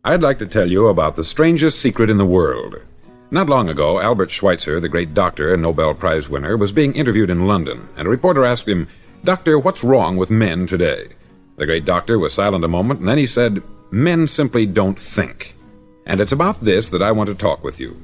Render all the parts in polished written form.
I'd like to tell you about the strangest secret in the world. Not long ago, Albert Schweitzer, the great doctor and Nobel Prize winner, was being interviewed in London, and a reporter asked him, "Doctor, what's wrong with men today?" The great doctor was silent a moment, and then he said, "Men simply don't think." And it's about this that I want to talk with you.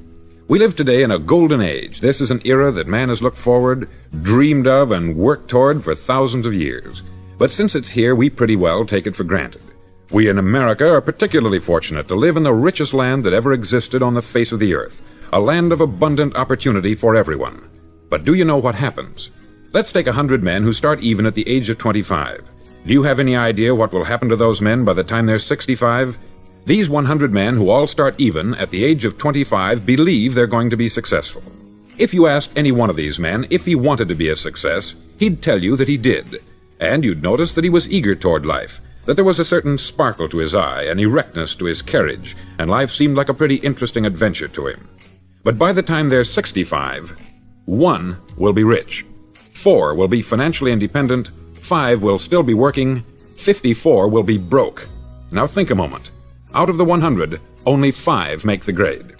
We live today in a golden age. This is an era that man has looked forward, dreamed of, and worked toward for thousands of years. But since it's here, we pretty well take it for granted. We in America are particularly fortunate to live in the richest land that ever existed on the face of the earth, a land of abundant opportunity for everyone. But do you know what happens? Let's take 100 men who start even at the age of 25. Do you have any idea what will happen to those men by the time they're 65? These 100 men who all start even at the age of 25 believe they're going to be successful. If you asked any one of these men if he wanted to be a success, he'd tell you that he did. And you'd notice that he was eager toward life, that there was a certain sparkle to his eye, an erectness to his carriage, and life seemed like a pretty interesting adventure to him. But by the time they're 65, 1 will be rich, 4 will be financially independent, 5 will still be working, 54 will be broke. Now think a moment. Out of the 100, only 5 make the grade.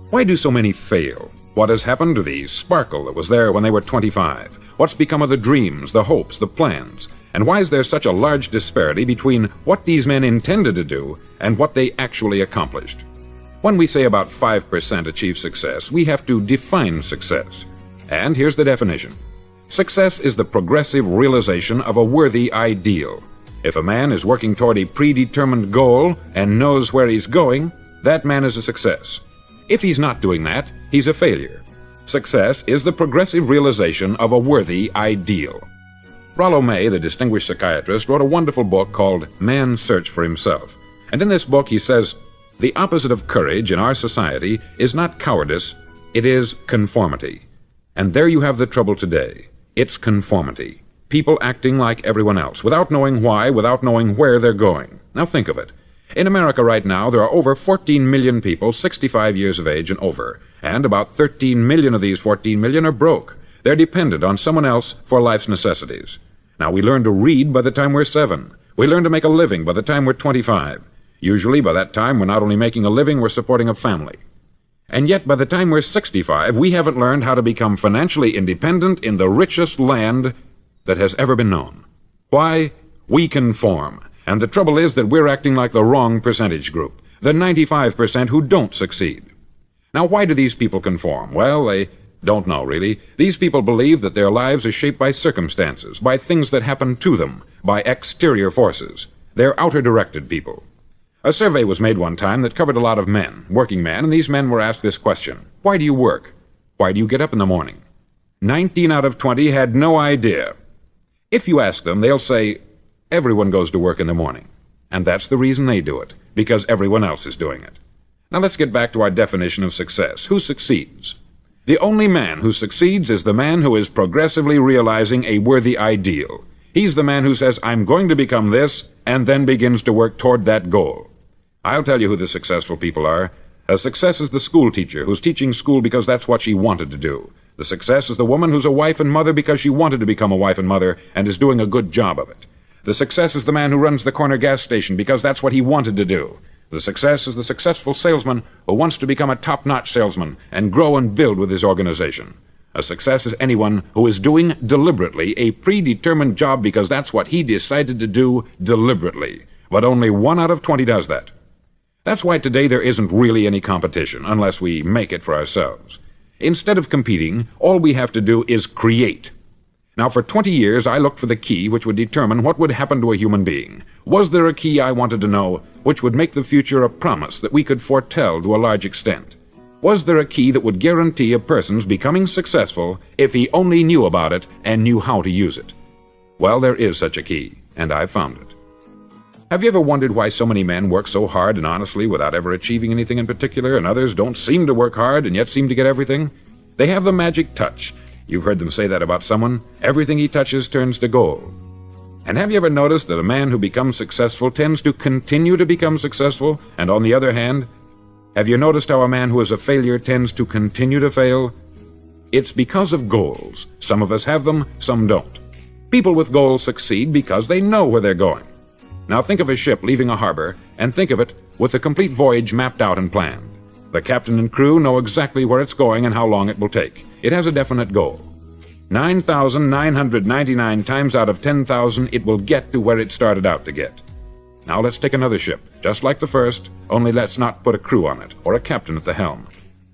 Why do so many fail? What has happened to the sparkle that was there when they were 25? What's become of the dreams, the hopes, the plans? And why is there such a large disparity between what these men intended to do and what they actually accomplished? When we say about 5% achieve success, we have to define success. And here's the definition. Success is the progressive realization of a worthy ideal. If a man is working toward a predetermined goal and knows where he's going, that man is a success. If he's not doing that, he's a failure. Success is the progressive realization of a worthy ideal. Rollo May, the distinguished psychiatrist, wrote a wonderful book called Man's Search for Himself. And in this book he says, "The opposite of courage in our society is not cowardice, it is conformity." And there you have the trouble today. It's conformity. People acting like everyone else, without knowing why, without knowing where they're going. Now think of it. In America right now, there are over 14 million people 65 years of age and over, and about 13 million of these 14 million are broke. They're dependent on someone else for life's necessities. Now, we learn to read by the time we're 7. We learn to make a living by the time we're 25. Usually, by that time, we're not only making a living, we're supporting a family. And yet, by the time we're 65, we haven't learned how to become financially independent in the richest land that has ever been known. Why? We conform. And the trouble is that we're acting like the wrong percentage group, the 95% who don't succeed. Now, why do these people conform? Well, they don't know, really. These people believe that their lives are shaped by circumstances, by things that happen to them, by exterior forces. They're outer-directed people. A survey was made one time that covered a lot of men, working men, and these men were asked this question: why do you work? Why do you get up in the morning? 19 out of 20 had no idea. If you ask them, they'll say, everyone goes to work in the morning. And that's the reason they do it, because everyone else is doing it. Now let's get back to our definition of success. Who succeeds? The only man who succeeds is the man who is progressively realizing a worthy ideal. He's the man who says, I'm going to become this, and then begins to work toward that goal. I'll tell you who the successful people are. A success is the school teacher who's teaching school because that's what she wanted to do. The success is the woman who's a wife and mother because she wanted to become a wife and mother and is doing a good job of it. The success is the man who runs the corner gas station because that's what he wanted to do. The success is the successful salesman who wants to become a top-notch salesman and grow and build with his organization. A success is anyone who is doing deliberately a predetermined job because that's what he decided to do deliberately. But only 1 out of 20 does that. That's why today there isn't really any competition unless we make it for ourselves. Instead of competing, all we have to do is create. Now, for 20 years, I looked for the key which would determine what would happen to a human being. Was there a key, I wanted to know, which would make the future a promise that we could foretell to a large extent? Was there a key that would guarantee a person's becoming successful if he only knew about it and knew how to use it? Well, there is such a key, and I've found it. Have you ever wondered why so many men work so hard and honestly without ever achieving anything in particular, and others don't seem to work hard and yet seem to get everything? They have the magic touch. You've heard them say that about someone. Everything he touches turns to gold. And have you ever noticed that a man who becomes successful tends to continue to become successful? And on the other hand, have you noticed how a man who is a failure tends to continue to fail? It's because of goals. Some of us have them, some don't. People with goals succeed because they know where they're going. Now think of a ship leaving a harbor, and think of it with the complete voyage mapped out and planned. The captain and crew know exactly where it's going and how long it will take. It has a definite goal. 9,999 times out of 10,000 it will get to where it started out to get. Now let's take another ship, just like the first, only let's not put a crew on it, or a captain at the helm.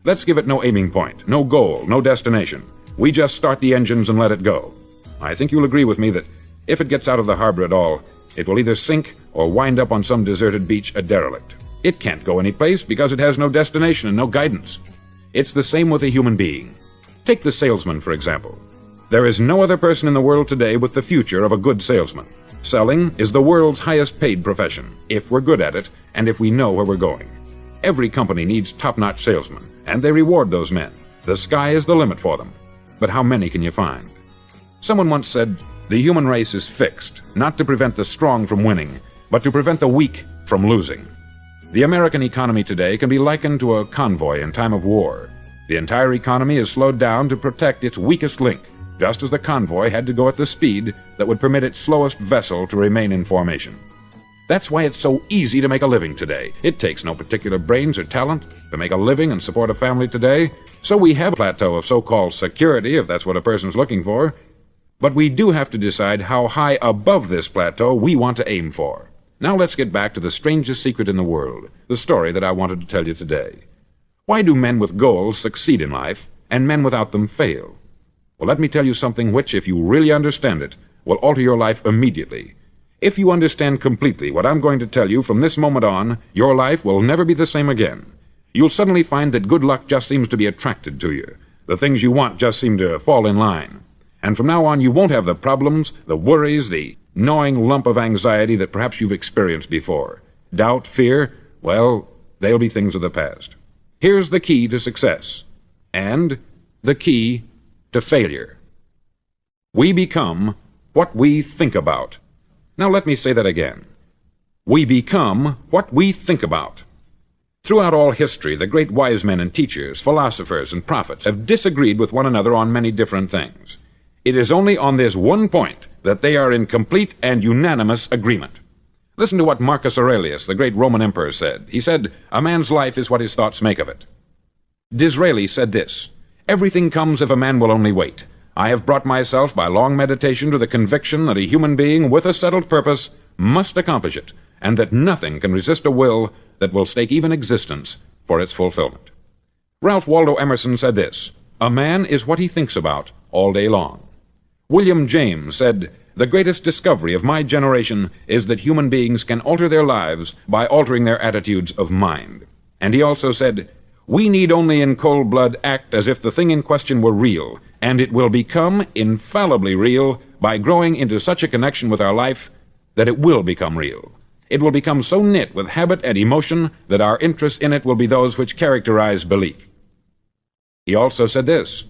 Let's give it no aiming point, no goal, no destination. We just start the engines and let it go. I think you'll agree with me that if it gets out of the harbor at all, it will either sink or wind up on some deserted beach a derelict. It can't go any place because it has no destination and no guidance. It's the same with a human being. Take the salesman, for example. There is no other person in the world today with the future of a good salesman. Selling is the world's highest paid profession, if we're good at it and if we know where we're going. Every company needs top-notch salesmen, and they reward those men. The sky is the limit for them. But how many can you find? Someone once said, the human race is fixed, not to prevent the strong from winning, but to prevent the weak from losing. The American economy today can be likened to a convoy in time of war. The entire economy is slowed down to protect its weakest link, just as the convoy had to go at the speed that would permit its slowest vessel to remain in formation. That's why it's so easy to make a living today. It takes no particular brains or talent to make a living and support a family today, so we have a plateau of so-called security, if that's what a person's looking for. But we do have to decide how high above this plateau we want to aim for. Now let's get back to the strangest secret in the world, the story that I wanted to tell you today. Why do men with goals succeed in life, and men without them fail? Well, let me tell you something which, if you really understand it, will alter your life immediately. If you understand completely what I'm going to tell you from this moment on, your life will never be the same again. You'll suddenly find that good luck just seems to be attracted to you. The things you want just seem to fall in line. And from now on, you won't have the problems, the worries, the gnawing lump of anxiety that perhaps you've experienced before. Doubt, fear, well, they'll be things of the past. Here's the key to success, and the key to failure. We become what we think about. Now let me say that again. We become what we think about. Throughout all history, the great wise men and teachers, philosophers and prophets have disagreed with one another on many different things. It is only on this one point that they are in complete and unanimous agreement. Listen to what Marcus Aurelius, the great Roman emperor, said. He said, "A man's life is what his thoughts make of it." Disraeli said this, "Everything comes if a man will only wait. I have brought myself by long meditation to the conviction that a human being with a settled purpose must accomplish it, and that nothing can resist a will that will stake even existence for its fulfillment." Ralph Waldo Emerson said this, "A man is what he thinks about all day long." William James said, "The greatest discovery of my generation is that human beings can alter their lives by altering their attitudes of mind." And he also said, "We need only in cold blood act as if the thing in question were real, and it will become infallibly real by growing into such a connection with our life that it will become real. It will become so knit with habit and emotion that our interest in it will be those which characterize belief." He also said this,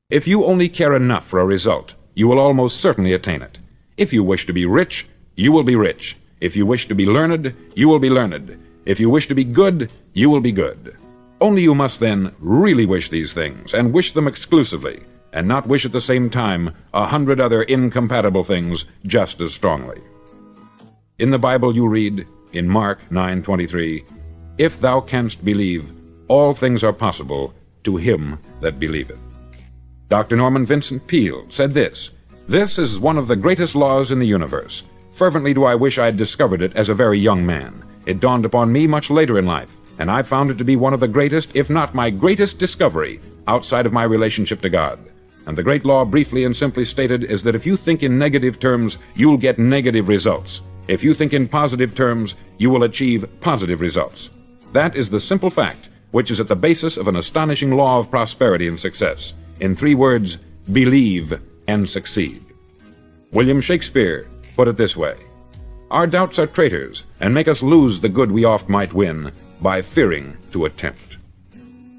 "If you only care enough for a result, you will almost certainly attain it. If you wish to be rich, you will be rich. If you wish to be learned, you will be learned. If you wish to be good, you will be good. Only you must then really wish these things, and wish them exclusively, and not wish at the same time 100 other incompatible things just as strongly." In the Bible you read, in Mark 9:23, "If thou canst believe, all things are possible to him that believeth." Dr. Norman Vincent Peale said this, "This is one of the greatest laws in the universe. Fervently do I wish I had discovered it as a very young man. It dawned upon me much later in life, and I found it to be one of the greatest, if not my greatest discovery, outside of my relationship to God. And the great law, briefly and simply stated, is that if you think in negative terms, you'll get negative results. If you think in positive terms, you will achieve positive results. That is the simple fact which is at the basis of an astonishing law of prosperity and success. In 3 words, believe and succeed." William Shakespeare put it this way, "Our doubts are traitors, and make us lose the good we oft might win, by fearing to attempt."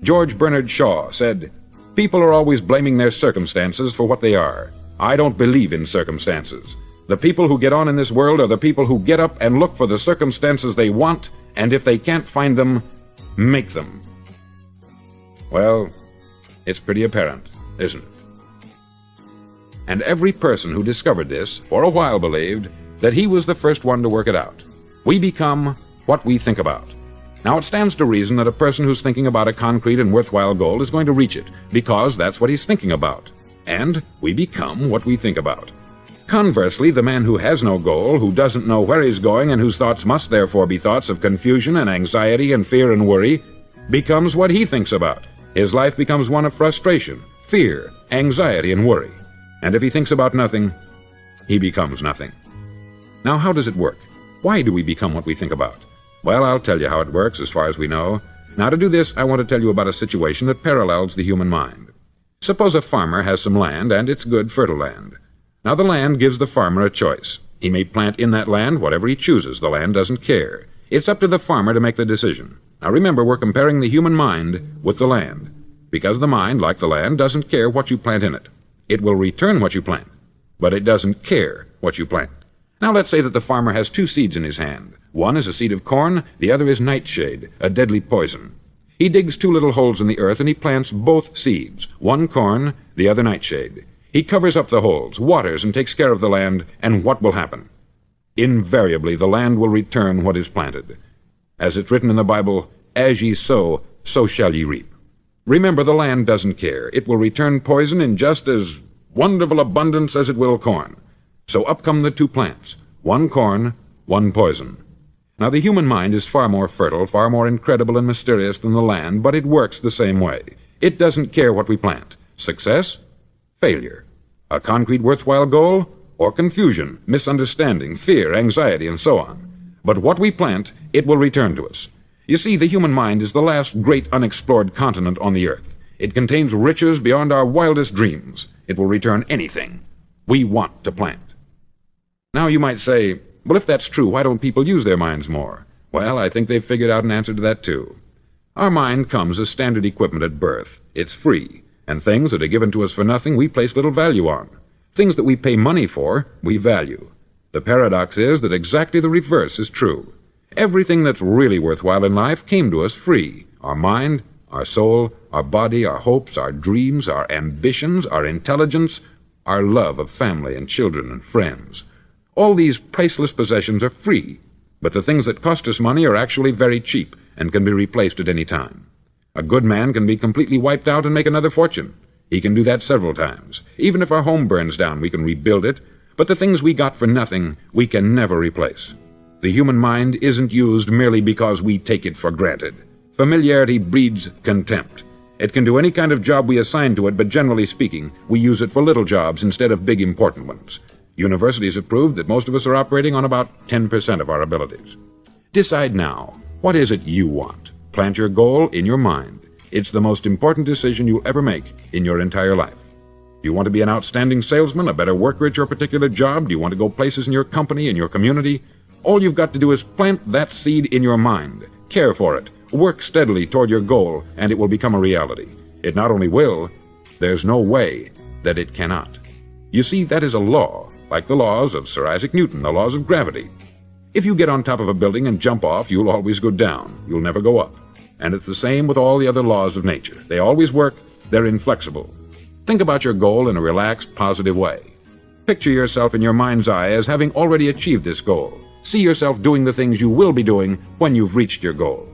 George Bernard Shaw said, "People are always blaming their circumstances for what they are. I don't believe in circumstances. The people who get on in this world are the people who get up and look for the circumstances they want, and if they can't find them, make them." Well, it's pretty apparent, isn't it? And every person who discovered this, for a while believed, that he was the first one to work it out. We become what we think about. Now, it stands to reason that a person who's thinking about a concrete and worthwhile goal is going to reach it, because that's what he's thinking about. And we become what we think about. Conversely, the man who has no goal, who doesn't know where he's going, and whose thoughts must therefore be thoughts of confusion and anxiety and fear and worry, becomes what he thinks about. His life becomes one of frustration, fear, anxiety, and worry. And if he thinks about nothing, he becomes nothing. Now, how does it work? Why do we become what we think about? Well, I'll tell you how it works as far as we know. Now, to do this, I want to tell you about a situation that parallels the human mind. Suppose a farmer has some land, and it's good, fertile land. Now, the land gives the farmer a choice. He may plant in that land whatever he chooses. The land doesn't care. It's up to the farmer to make the decision. Now, remember, we're comparing the human mind with the land, because the mind, like the land, doesn't care what you plant in it. It will return what you plant, but it doesn't care what you plant. Now, let's say that the farmer has 2 seeds in his hand. One is a seed of corn, the other is nightshade, a deadly poison. He digs 2 little holes in the earth and he plants both seeds, one corn, the other nightshade. He covers up the holes, waters, and takes care of the land, and what will happen? Invariably, the land will return what is planted. As it's written in the Bible, as ye sow, so shall ye reap. Remember, the land doesn't care. It will return poison in just as wonderful abundance as it will corn. So up come the 2 plants, one corn, one poison. Now, the human mind is far more fertile, far more incredible and mysterious than the land, but it works the same way. It doesn't care what we plant. Success, failure. A concrete, worthwhile goal, or confusion, misunderstanding, fear, anxiety, and so on. But what we plant, it will return to us. You see, the human mind is the last great unexplored continent on the earth. It contains riches beyond our wildest dreams. It will return anything we want to plant. Now, you might say, well, if that's true, why don't people use their minds more? Well, I think they've figured out an answer to that, too. Our mind comes as standard equipment at birth. It's free, and things that are given to us for nothing we place little value on. Things that we pay money for, we value. The paradox is that exactly the reverse is true. Everything that's really worthwhile in life came to us free. Our mind, our soul, our body, our hopes, our dreams, our ambitions, our intelligence, our love of family and children and friends. All these priceless possessions are free, but the things that cost us money are actually very cheap and can be replaced at any time. A good man can be completely wiped out and make another fortune. He can do that several times. Even if our home burns down, we can rebuild it, but the things we got for nothing, we can never replace. The human mind isn't used merely because we take it for granted. Familiarity breeds contempt. It can do any kind of job we assign to it, but generally speaking, we use it for little jobs instead of big important ones. Universities have proved that most of us are operating on about 10% of our abilities. Decide now, what is it you want? Plant your goal in your mind. It's the most important decision you'll ever make in your entire life. Do you want to be an outstanding salesman, a better worker at your particular job? Do you want to go places in your company, in your community? All you've got to do is plant that seed in your mind. Care for it. Work steadily toward your goal, and it will become a reality. It not only will, there's no way that it cannot. You see, that is a law, like the laws of Sir Isaac Newton, the laws of gravity. If you get on top of a building and jump off, you'll always go down. You'll never go up. And it's the same with all the other laws of nature. They always work. They're inflexible. Think about your goal in a relaxed, positive way. Picture yourself in your mind's eye as having already achieved this goal. See yourself doing the things you will be doing when you've reached your goal.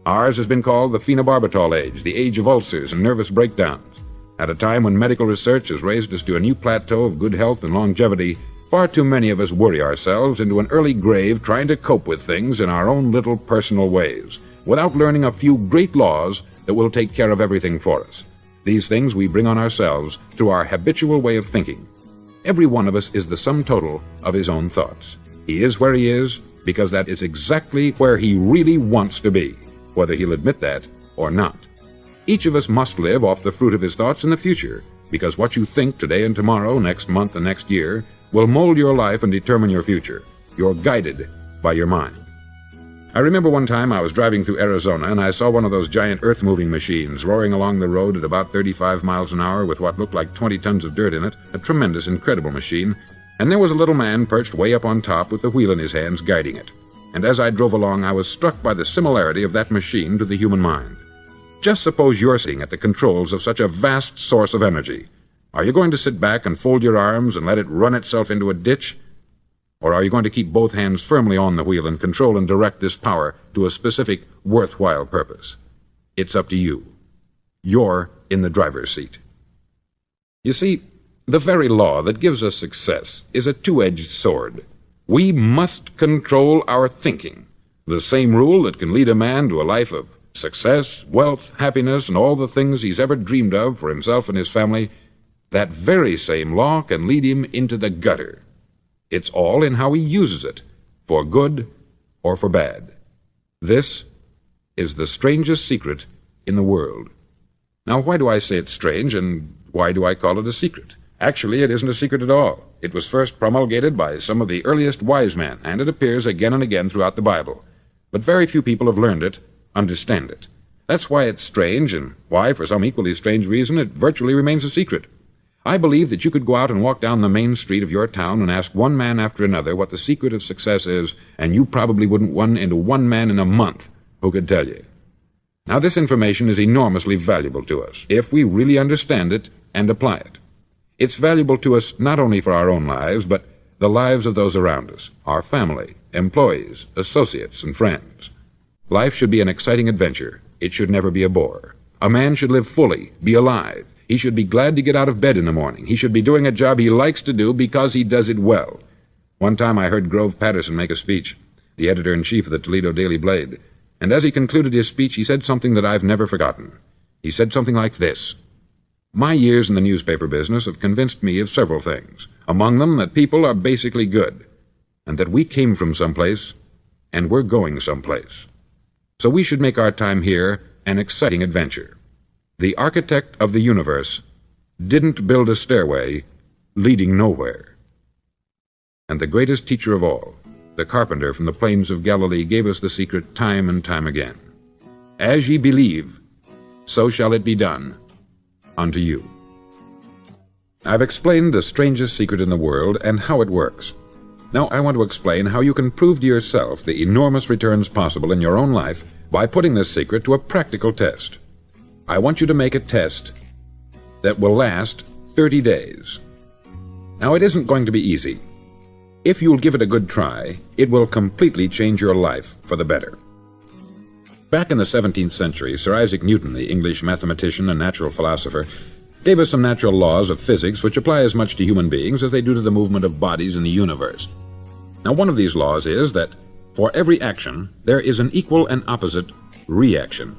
Ours has been called the phenobarbital age, the age of ulcers and nervous breakdowns. At a time when medical research has raised us to a new plateau of good health and longevity, far too many of us worry ourselves into an early grave trying to cope with things in our own little personal ways, without learning a few great laws that will take care of everything for us. These things we bring on ourselves through our habitual way of thinking. Every one of us is the sum total of his own thoughts. He is where he is because that is exactly where he really wants to be, whether he'll admit that or not. Each of us must live off the fruit of his thoughts in the future, because what you think today and tomorrow, next month and next year, will mold your life and determine your future. You're guided by your mind. I remember one time I was driving through Arizona and I saw one of those giant earth-moving machines roaring along the road at about 35 miles an hour with what looked like 20 tons of dirt in it, a tremendous, incredible machine, and there was a little man perched way up on top with the wheel in his hands guiding it. And as I drove along, I was struck by the similarity of that machine to the human mind. Just suppose you're sitting at the controls of such a vast source of energy. Are you going to sit back and fold your arms and let it run itself into a ditch? Or are you going to keep both hands firmly on the wheel and control and direct this power to a specific, worthwhile purpose? It's up to you. You're in the driver's seat. You see, the very law that gives us success is a two-edged sword. We must control our thinking. The same rule that can lead a man to a life of success, wealth, happiness, and all the things he's ever dreamed of for himself and his family, that very same law can lead him into the gutter. It's all in how he uses it, for good or for bad. This is the strangest secret in the world. Now, why do I say it's strange, and why do I call it a secret? Actually, it isn't a secret at all. It was first promulgated by some of the earliest wise men, and it appears again and again throughout the Bible. But very few people have learned it, understand it. That's why it's strange, and why, for some equally strange reason, it virtually remains a secret. I believe that you could go out and walk down the main street of your town and ask one man after another what the secret of success is, and you probably wouldn't run into one man in a month who could tell you. Now, this information is enormously valuable to us, if we really understand it and apply it. It's valuable to us not only for our own lives, but the lives of those around us, our family, employees, associates, and friends. Life should be an exciting adventure. It should never be a bore. A man should live fully, be alive. He should be glad to get out of bed in the morning. He should be doing a job he likes to do because he does it well. One time I heard Grove Patterson make a speech, the editor-in-chief of the Toledo Daily Blade, and as he concluded his speech, he said something that I've never forgotten. He said something like this: "My years in the newspaper business have convinced me of several things, among them that people are basically good, and that we came from someplace, and we're going someplace. So we should make our time here an exciting adventure. The architect of the universe didn't build a stairway leading nowhere." And the greatest teacher of all, the carpenter from the plains of Galilee, gave us the secret time and time again. As ye believe, so shall it be done unto you. I've explained the strangest secret in the world and how it works. Now I want to explain how you can prove to yourself the enormous returns possible in your own life by putting this secret to a practical test. I want you to make a test that will last 30 days. Now, it isn't going to be easy. If you'll give it a good try, it will completely change your life for the better. Back in the 17th century, Sir Isaac Newton, the English mathematician and natural philosopher, gave us some natural laws of physics which apply as much to human beings as they do to the movement of bodies in the universe. Now, one of these laws is that for every action, there is an equal and opposite reaction.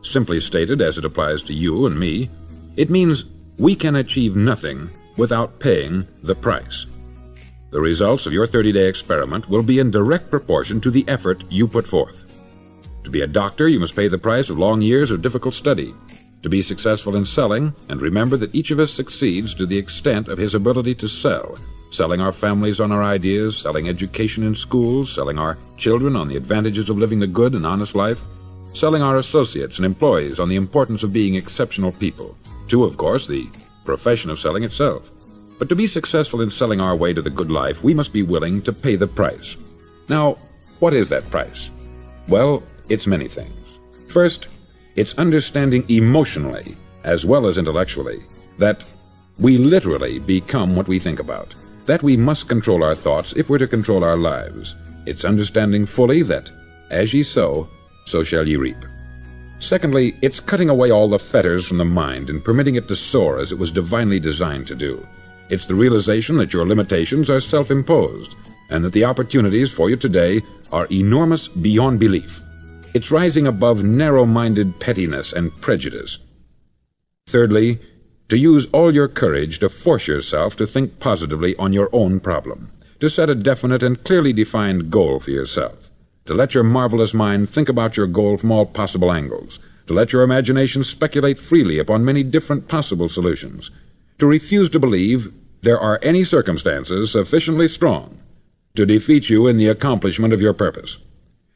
Simply stated, as it applies to you and me, it means we can achieve nothing without paying the price. The results of your 30-day experiment will be in direct proportion to the effort you put forth. To be a doctor, you must pay the price of long years of difficult study. To be successful in selling, and remember that each of us succeeds to the extent of his ability to sell, selling our families on our ideas, selling education in schools, selling our children on the advantages of living the good and honest life, selling our associates and employees on the importance of being exceptional people, to, of course, the profession of selling itself. But to be successful in selling our way to the good life, we must be willing to pay the price. Now, what is that price? Well, it's many things. First, it's understanding emotionally, as well as intellectually, that we literally become what we think about, that we must control our thoughts if we're to control our lives. It's understanding fully that, as ye sow, so shall ye reap. Secondly, it's cutting away all the fetters from the mind and permitting it to soar as it was divinely designed to do. It's the realization that your limitations are self-imposed, and that the opportunities for you today are enormous beyond belief. It's rising above narrow-minded pettiness and prejudice. Thirdly, to use all your courage to force yourself to think positively on your own problem, to set a definite and clearly defined goal for yourself, to let your marvelous mind think about your goal from all possible angles, to let your imagination speculate freely upon many different possible solutions, to refuse to believe there are any circumstances sufficiently strong to defeat you in the accomplishment of your purpose,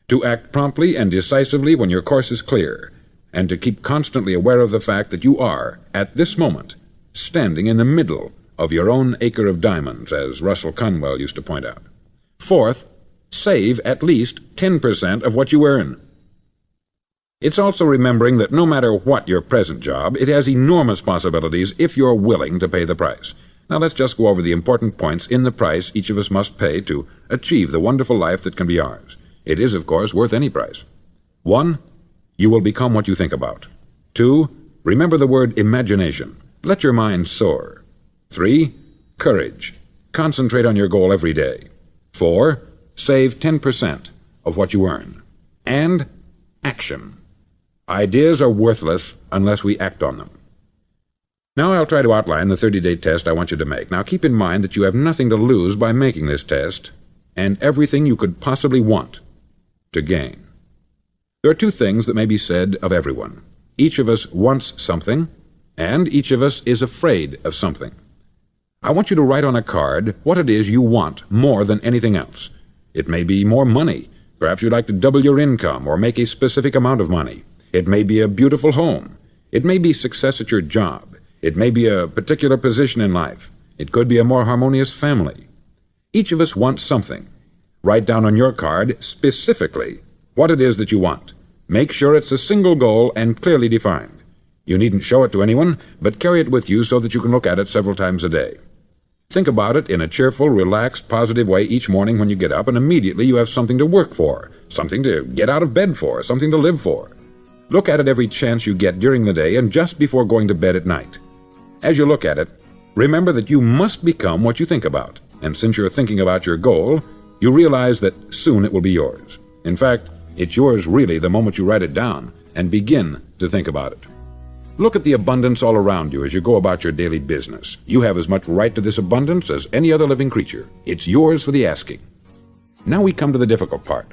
to act promptly and decisively when your course is clear, and to keep constantly aware of the fact that you are, at this moment, standing in the middle of your own acre of diamonds, as Russell Conwell used to point out. Fourth, save at least 10% of what you earn. It's also remembering that no matter what your present job, it has enormous possibilities if you're willing to pay the price. Now let's just go over the important points in the price each of us must pay to achieve the wonderful life that can be ours. It is, of course, worth any price. 1. You will become what you think about. 2. Remember the word imagination. Let your mind soar. 3. Courage. Concentrate on your goal every day. 4. Save 10% of what you earn. And action. Ideas are worthless unless we act on them. Now I'll try to outline the 30-day test I want you to make. Now keep in mind that you have nothing to lose by making this test, and everything you could possibly want to gain. There are two things that may be said of everyone. Each of us wants something, and each of us is afraid of something. I want you to write on a card what it is you want more than anything else. It may be more money. Perhaps you'd like to double your income or make a specific amount of money. It may be a beautiful home. It may be success at your job. It may be a particular position in life. It could be a more harmonious family. Each of us wants something. Write down on your card specifically what it is that you want. Make sure it's a single goal and clearly defined. You needn't show it to anyone, but carry it with you so that you can look at it several times a day. Think about it in a cheerful, relaxed, positive way each morning when you get up, and immediately you have something to work for, something to get out of bed for, something to live for. Look at it every chance you get during the day and just before going to bed at night. As you look at it, remember that you must become what you think about, and since you're thinking about your goal, you realize that soon it will be yours. In fact, it's yours really the moment you write it down and begin to think about it. Look at the abundance all around you as you go about your daily business. You have as much right to this abundance as any other living creature. It's yours for the asking. Now we come to the difficult part.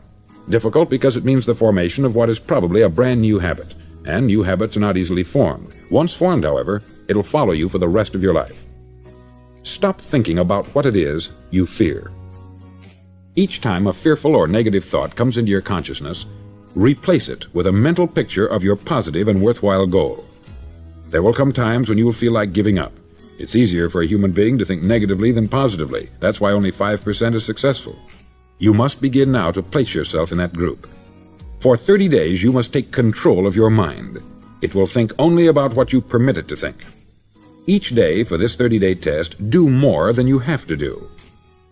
Difficult because it means the formation of what is probably a brand new habit, and new habits are not easily formed. Once formed, however, it'll follow you for the rest of your life. Stop thinking about what it is you fear. Each time a fearful or negative thought comes into your consciousness, replace it with a mental picture of your positive and worthwhile goal. There will come times when you will feel like giving up. It's easier for a human being to think negatively than positively. That's why only 5% is successful. You must begin now to place yourself in that group. For 30 days, you must take control of your mind. It will think only about what you permit it to think. Each day for this 30-day test, do more than you have to do.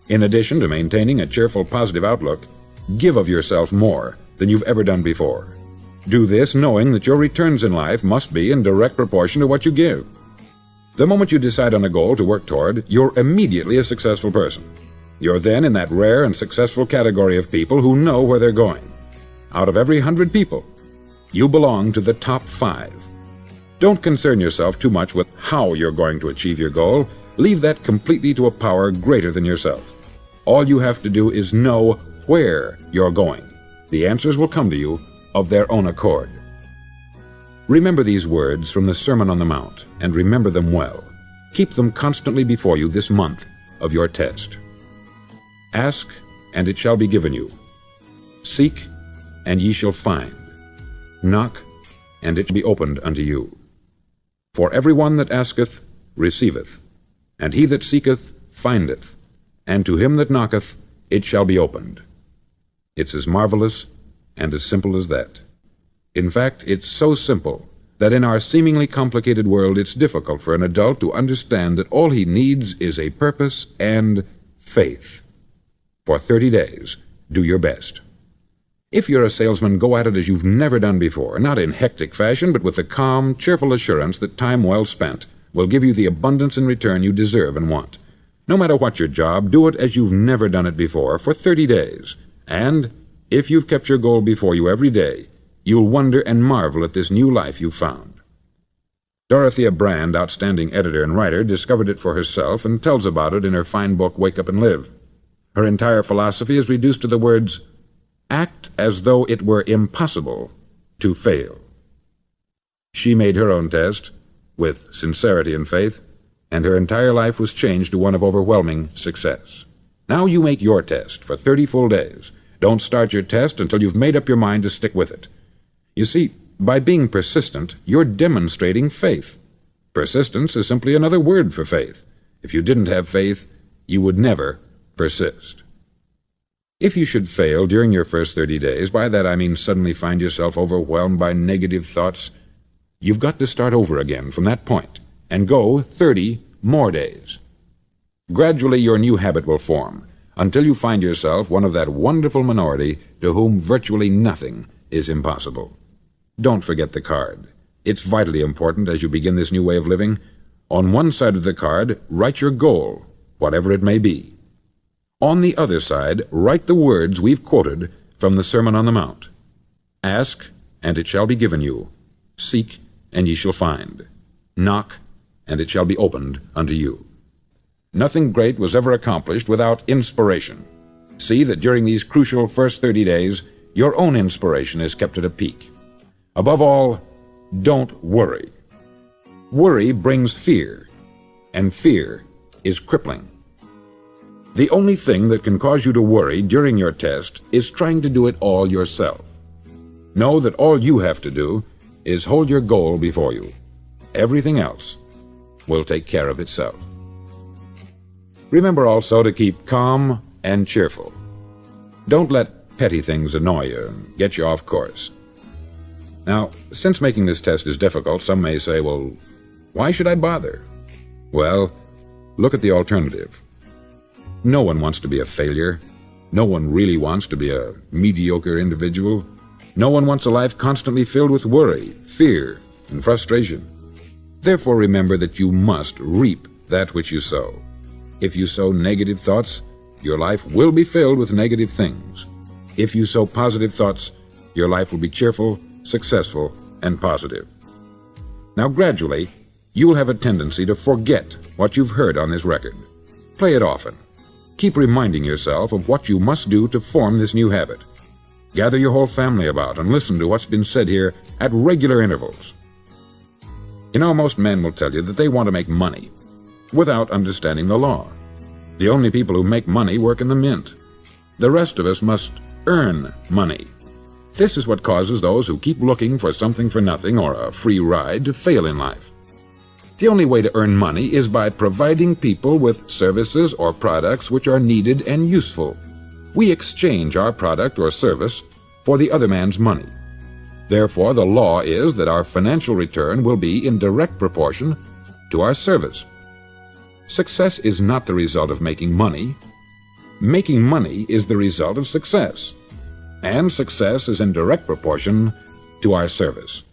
In addition to maintaining a cheerful, positive outlook, give of yourself more than you've ever done before. Do this knowing that your returns in life must be in direct proportion to what you give. The moment you decide on a goal to work toward, you're immediately a successful person. You're then in that rare and successful category of people who know where they're going. Out of every 100 people, you belong to the top 5. Don't concern yourself too much with how you're going to achieve your goal. Leave that completely to a power greater than yourself. All you have to do is know where you're going. The answers will come to you of their own accord. Remember these words from the Sermon on the Mount, and remember them well. Keep them constantly before you this month of your test. Ask, and it shall be given you. Seek, and ye shall find. Knock, and it shall be opened unto you. For every one that asketh receiveth, and he that seeketh findeth, and to him that knocketh it shall be opened. It's as marvelous and as simple as that. In fact, it's so simple that in our seemingly complicated world it's difficult for an adult to understand that all he needs is a purpose and faith. For 30 days, do your best. If you're a salesman, go at it as you've never done before, not in hectic fashion, but with the calm, cheerful assurance that time well spent will give you the abundance in return you deserve and want. No matter what your job, do it as you've never done it before for 30 days. And if you've kept your goal before you every day, you'll wonder and marvel at this new life you've found. Dorothea Brand, outstanding editor and writer, discovered it for herself and tells about it in her fine book, Wake Up and Live. Her entire philosophy is reduced to the words, act as though it were impossible to fail. She made her own test with sincerity and faith, and her entire life was changed to one of overwhelming success. Now you make your test for 30 full days. Don't start your test until you've made up your mind to stick with it. You see, by being persistent, you're demonstrating faith. Persistence is simply another word for faith. If you didn't have faith, you would never persist. If you should fail during your first 30 days, by that I mean suddenly find yourself overwhelmed by negative thoughts, you've got to start over again from that point and go 30 more days. Gradually your new habit will form, until you find yourself one of that wonderful minority to whom virtually nothing is impossible. Don't forget the card. It's vitally important as you begin this new way of living. On one side of the card, write your goal, whatever it may be. On the other side, write the words we've quoted from the Sermon on the Mount. Ask, and it shall be given you. Seek, and ye shall find. Knock, and it shall be opened unto you. Nothing great was ever accomplished without inspiration. See that during these crucial first 30 days, your own inspiration is kept at a peak. Above all, don't worry. Worry brings fear, and fear is crippling. The only thing that can cause you to worry during your test is trying to do it all yourself. Know that all you have to do is hold your goal before you. Everything else will take care of itself. Remember also to keep calm and cheerful. Don't let petty things annoy you and get you off course. Now, since making this test is difficult, some may say, well, why should I bother? Well, look at the alternative. No one wants to be a failure. No one really wants to be a mediocre individual. No one wants a life constantly filled with worry, fear, and frustration. Therefore, remember that you must reap that which you sow. If you sow negative thoughts, your life will be filled with negative things. If you sow positive thoughts, your life will be cheerful, successful, and positive. Now, gradually, you will have a tendency to forget what you've heard on this record. Play it often. Keep reminding yourself of what you must do to form this new habit. Gather your whole family about and listen to what's been said here at regular intervals. You know, most men will tell you that they want to make money without understanding the law. The only people who make money work in the mint. The rest of us must earn money. This is what causes those who keep looking for something for nothing or a free ride to fail in life. The only way to earn money is by providing people with services or products which are needed and useful. We exchange our product or service for the other man's money. Therefore, the law is that our financial return will be in direct proportion to our service. Success is not the result of making money. Making money is the result of success. And success is in direct proportion to our service.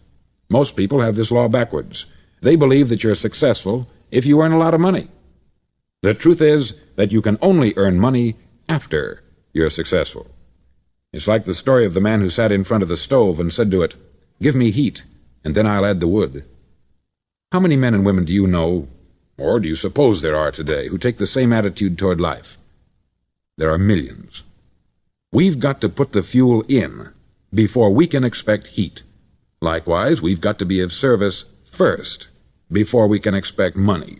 Most people have this law backwards. They believe that you're successful if you earn a lot of money. The truth is that you can only earn money after you're successful. It's like the story of the man who sat in front of the stove and said to it, "Give me heat, and then I'll add the wood." How many men and women do you know, or do you suppose there are today, who take the same attitude toward life? There are millions. We've got to put the fuel in before we can expect heat. Likewise, we've got to be of service first before we can expect money.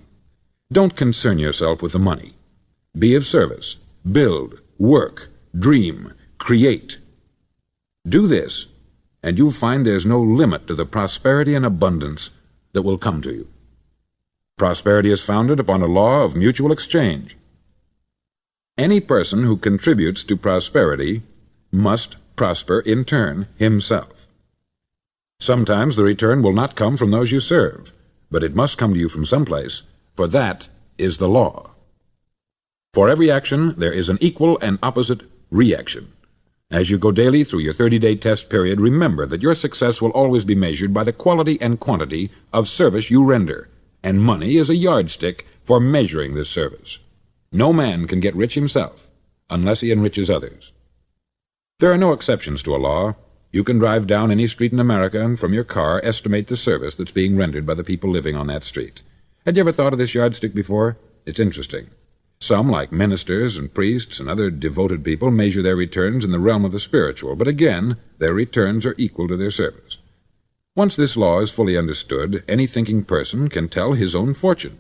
Don't concern yourself with the money. Be of service. Build, work, dream, create. Do this, and you'll find there's no limit to the prosperity and abundance that will come to you. Prosperity is founded upon a law of mutual exchange. Any person who contributes to prosperity must prosper in turn himself. Sometimes the return will not come from those you serve, but it must come to you from someplace, for that is the law. For every action, there is an equal and opposite reaction. As you go daily through your 30-day test period, remember that your success will always be measured by the quality and quantity of service you render, and money is a yardstick for measuring this service. No man can get rich himself unless he enriches others. There are no exceptions to a law. You can drive down any street in America and from your car estimate the service that's being rendered by the people living on that street. Had you ever thought of this yardstick before? It's interesting. Some, like ministers and priests and other devoted people, measure their returns in the realm of the spiritual, but again, their returns are equal to their service. Once this law is fully understood, any thinking person can tell his own fortune.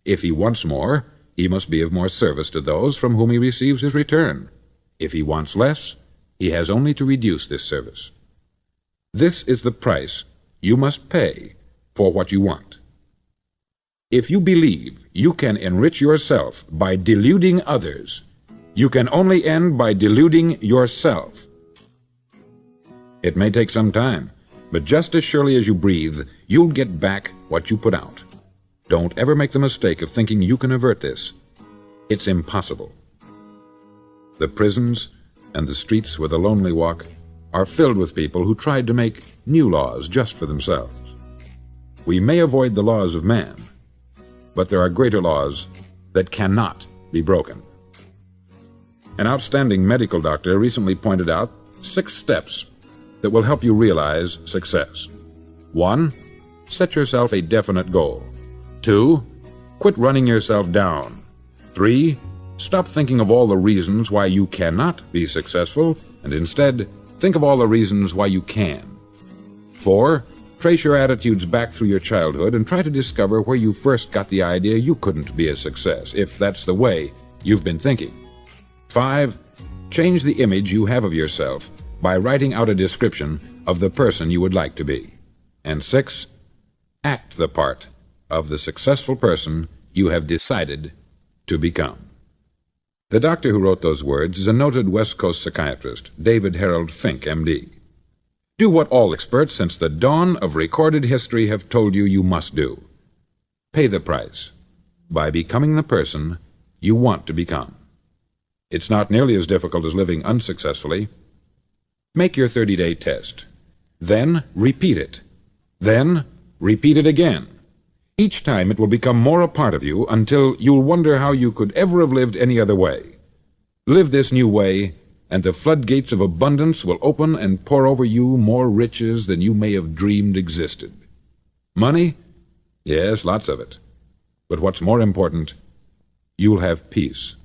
If he wants more, he must be of more service to those from whom he receives his return. If he wants less, he has only to reduce this service. This is the price you must pay for what you want. If you believe you can enrich yourself by deluding others, you can only end by deluding yourself. It may take some time, but just as surely as you breathe, you'll get back what you put out. Don't ever make the mistake of thinking you can avert this. It's impossible. The prisons and the streets where the lonely walk are filled with people who tried to make new laws just for themselves. We may avoid the laws of man, but there are greater laws that cannot be broken. An outstanding medical doctor recently pointed out 6 steps that will help you realize success. 1. Set yourself a definite goal. 2. Quit running yourself down. 3. Stop thinking of all the reasons why you cannot be successful, and instead think of all the reasons why you can. 4. Trace your attitudes back through your childhood and try to discover where you first got the idea you couldn't be a success, if that's the way you've been thinking. 5. Change the image you have of yourself by writing out a description of the person you would like to be. And 6. Act the part of the successful person you have decided to become. The doctor who wrote those words is a noted West Coast psychiatrist, David Harold Fink, M.D. Do what all experts since the dawn of recorded history have told you you must do. Pay the price by becoming the person you want to become. It's not nearly as difficult as living unsuccessfully. Make your 30-day test. Then repeat it. Then repeat it again. Each time it will become more a part of you until you'll wonder how you could ever have lived any other way. Live this new way, and the floodgates of abundance will open and pour over you more riches than you may have dreamed existed. Money? Yes, lots of it. But what's more important, you'll have peace.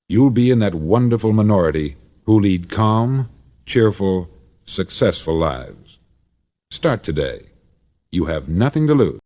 You'll be in that wonderful minority who lead calm, cheerful, successful lives. Start today. You have nothing to lose.